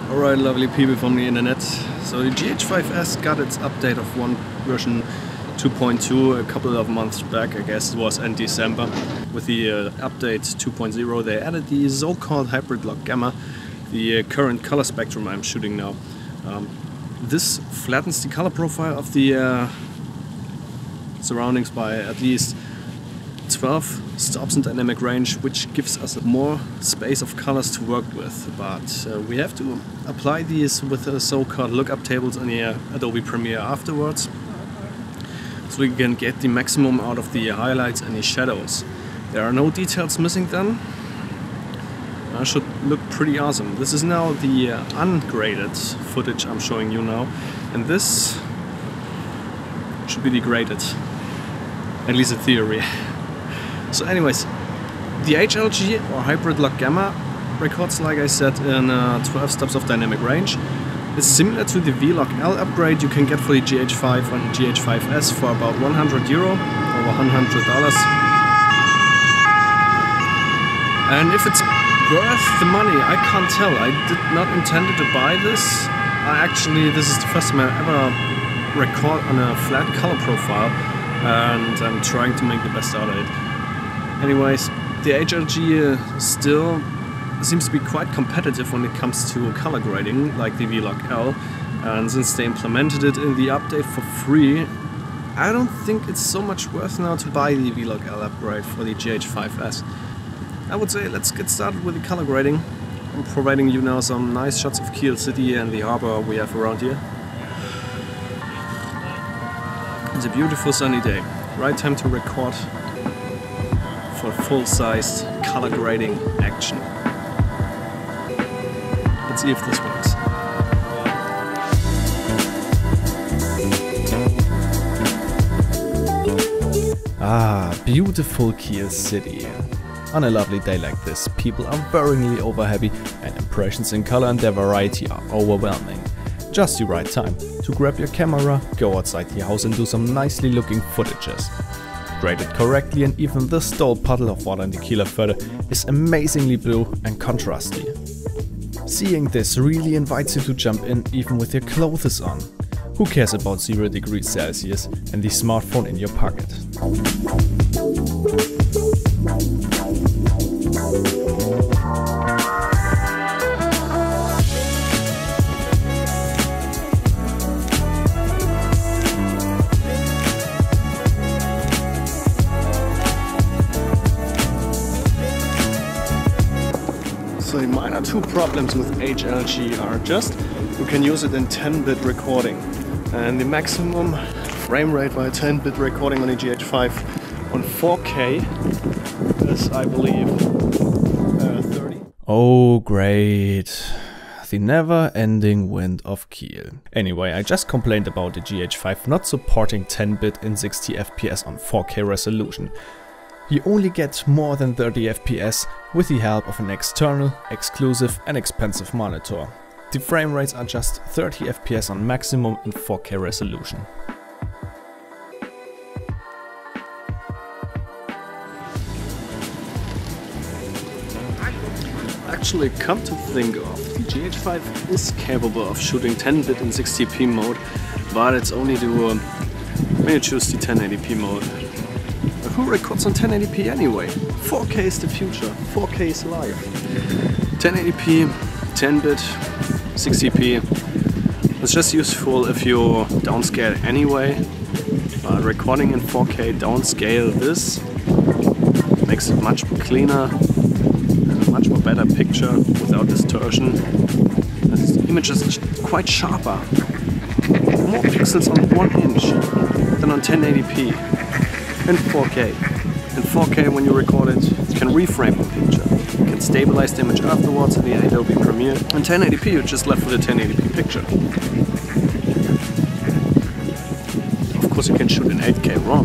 Alright, lovely people from the internet. So the GH5S got its update of version 2.2 a couple of months back, I guess it was in December. With the update 2.0 they added the so-called hybrid lock gamma, the current color spectrum I'm shooting now. This flattens the color profile of the surroundings by at least 12 stops in dynamic range, which gives us more space of colors to work with. But we have to apply these with the so-called lookup tables in the Adobe Premiere afterwards, so we can get the maximum out of the highlights and the shadows. There are no details missing then. Should look pretty awesome. This is now the ungraded footage I'm showing you now, and this should be the graded, at least in theory. So anyways, the HLG or hybrid lock gamma records, like I said, in 12 stops of dynamic range. It's similar to the V-Lock L upgrade you can get for the GH5 and GH5S for about €100, over $100. And if it's worth the money, I can't tell. I did not intend to buy this. This is the first time I ever record on a flat color profile, and I'm trying to make the best out of it. Anyways, the HLG still seems to be quite competitive when it comes to color grading, like the V-Lock L, and since they implemented it in the update for free, I don't think it's so much worth now to buy the V-Lock L upgrade for the GH5S. I would say let's get started with the color grading. I'm providing you now some nice shots of CALYXYT and the harbor we have around here. It's a beautiful sunny day, right time to record for full-sized color grading action. Let's see if this works. Ah, beautiful CALYXYT. On a lovely day like this, people are worryingly over happy and impressions in color and their variety are overwhelming. Just the right time to grab your camera, go outside the house and do some nicely looking footages. Graded correctly, and even this dull puddle of water in the Kieler Förde is amazingly blue and contrasty. Seeing this really invites you to jump in even with your clothes on. Who cares about 0 degrees Celsius and the smartphone in your pocket? So the minor two problems with HLG are just you can use it in 10-bit recording, and the maximum frame rate by 10-bit recording on the GH5 on 4K is, I believe, 30. Oh great, the never-ending wind of Kiel. Anyway, I just complained about the GH5 not supporting 10-bit in 60 FPS on 4K resolution. You only get more than 30 FPS with the help of an external, exclusive and expensive monitor. The frame rates are just 30 FPS on maximum in 4K resolution. Actually, come to think of, the GH5 is capable of shooting 10-bit in 60p mode, but it's only doable when you choose the 1080p mode. Who records on 1080p anyway? 4K is the future, 4K is live. 1080p, 10-bit, 60p. It's just useful if you downscale anyway. But recording in 4K, downscale this makes it much cleaner and a much more better picture without distortion. The image is quite sharper. More pixels on 1 inch than on 1080p. In 4K. In 4K, when you record it, you can reframe the picture. You can stabilize the image afterwards in the Adobe Premiere. In 1080p, you're just left with a 1080p picture. Of course, you can shoot in 8K RAW.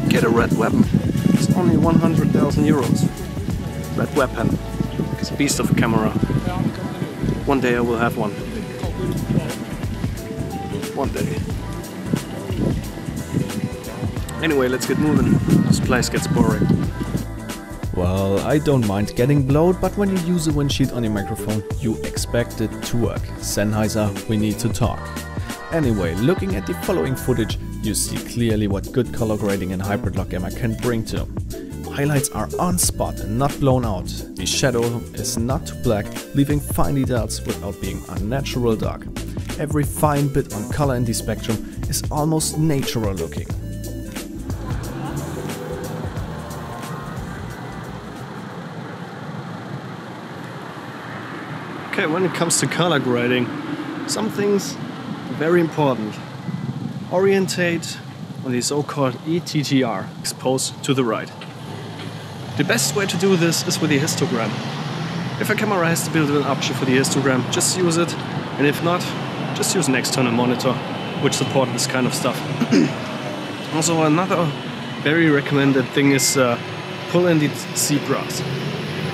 Get a red weapon. It's only 100,000 euros. Red weapon. It's a beast of a camera. One day I will have one. One day. Anyway, let's get moving. This place gets boring. Well, I don't mind getting blowed, but when you use a windshield on your microphone, you expect it to work. Sennheiser, we need to talk. Anyway, looking at the following footage, you see clearly what good color grading in hybrid lock gamma can bring to. Highlights are on spot and not blown out. The shadow is not too black, leaving fine details without being unnatural dark. Every fine bit on color in the spectrum is almost natural looking. Okay, when it comes to color grading, some things are very important. Orientate on the so-called ETTR, exposed to the right. The best way to do this is with the histogram. If a camera has to build an option for the histogram, just use it, and if not, just use an external monitor, which supports this kind of stuff. Also, another very recommended thing is pull in the zebras.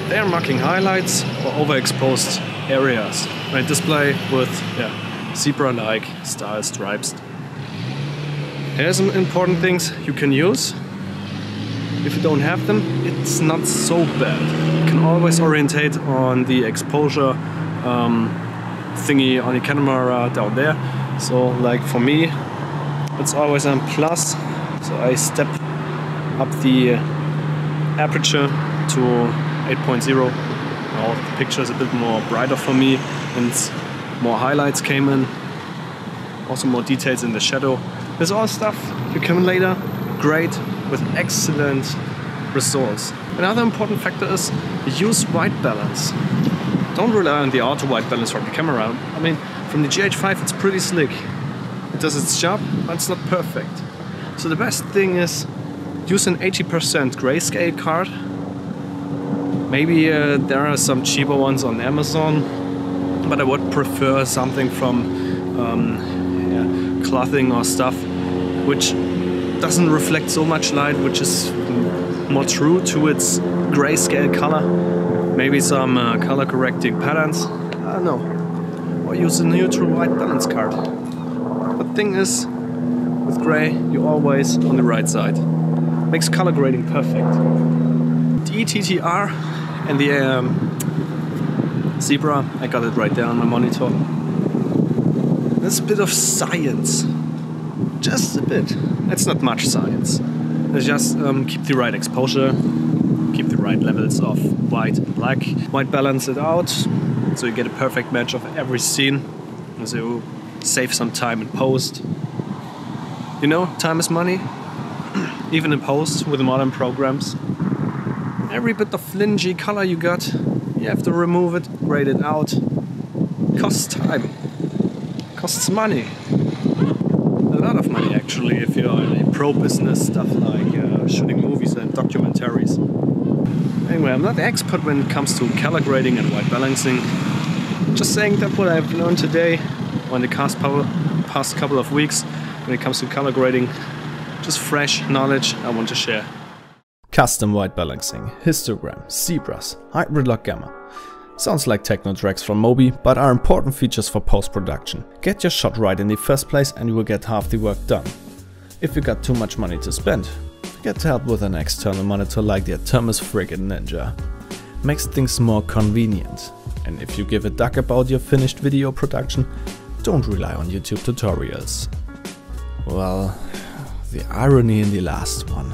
They are marking highlights or overexposed areas. I display with zebra-like style stripes. Here's some important things you can use. If you don't have them, it's not so bad. You can always orientate on the exposure thingy on the camera down there. So like for me, it's always on plus. So I step up the aperture to 8.0. Now the picture is a bit more brighter for me and more highlights came in. Also more details in the shadow. This all stuff you can later grade with excellent results. Another important factor is use white balance. Don't rely on the auto white balance from the camera. I mean, from the GH5 it's pretty slick. It does its job, but it's not perfect. So the best thing is use an 80% grayscale card. Maybe there are some cheaper ones on Amazon, but I would prefer something from clothing or stuff which doesn't reflect so much light, which is more true to its grayscale color. Maybe some color correcting patterns, I don't know. Or use a neutral white balance card. The thing is, with gray, you're always on the right side. Makes color grading perfect. The ETTR and the zebra, I got it right there on my monitor. There's a bit of science. Just a bit. It's not much science. It's just keep the right exposure, keep the right levels of white and black. White balance it out, so you get a perfect match of every scene. So you save some time in post. You know, time is money. Even in post with modern programs. Every bit of flingy color you got, you have to remove it, grade it out. Costs time. Costs money. A lot of money actually if you're in a pro business, stuff like shooting movies and documentaries. Anyway, I'm not the expert when it comes to color grading and white balancing. Just saying that what I've learned today or in the past couple of weeks when it comes to color grading. Just fresh knowledge I want to share. Custom white balancing, histogram, zebras, hybrid lock gamma. Sounds like techno tracks from Moby, but are important features for post-production. Get your shot right in the first place and you will get half the work done. If you got too much money to spend, get help with an external monitor like the Thermis Frigate Ninja. Makes things more convenient. And if you give a duck about your finished video production, don't rely on YouTube tutorials. Well, the irony in the last one.